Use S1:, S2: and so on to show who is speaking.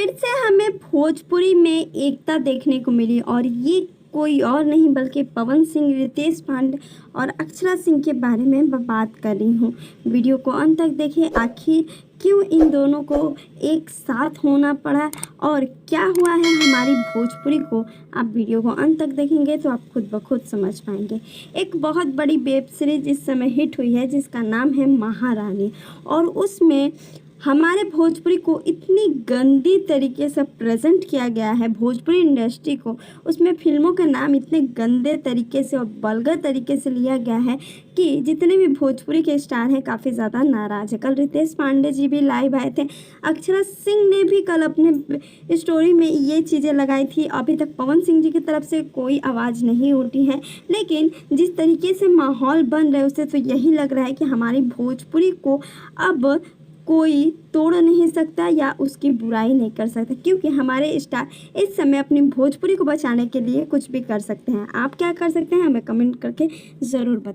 S1: फिर से हमें भोजपुरी में एकता देखने को मिली और ये कोई और नहीं बल्कि पवन सिंह, रितेश पांडे और अक्षरा सिंह के बारे में मैं बात कर रही हूँ। वीडियो को अंत तक देखें, आखिर क्यों इन दोनों को एक साथ होना पड़ा और क्या हुआ है हमारी भोजपुरी को। आप वीडियो को अंत तक देखेंगे तो आप खुद ब खुद समझ पाएंगे। एक बहुत बड़ी वेब सीरीज इस समय हिट हुई है जिसका नाम है महारानी, और उसमें हमारे भोजपुरी को इतनी गंदी तरीके से प्रेजेंट किया गया है, भोजपुरी इंडस्ट्री को उसमें फिल्मों के नाम इतने गंदे तरीके से और वल्गर तरीके से लिया गया है कि जितने भी भोजपुरी के स्टार हैं काफ़ी ज़्यादा नाराज़ है। कल रितेश पांडे जी भी लाइव आए थे, अक्षरा सिंह ने भी कल अपने स्टोरी में ये चीज़ें लगाई थी। अभी तक पवन सिंह जी की तरफ से कोई आवाज़ नहीं उठी है, लेकिन जिस तरीके से माहौल बन रहा है उससे तो यही लग रहा है कि हमारी भोजपुरी को अब कोई तोड़ नहीं सकता या उसकी बुराई नहीं कर सकता, क्योंकि हमारे स्टार इस समय अपनी भोजपुरी को बचाने के लिए कुछ भी कर सकते हैं। आप क्या कर सकते हैं हमें कमेंट करके ज़रूर बताएं।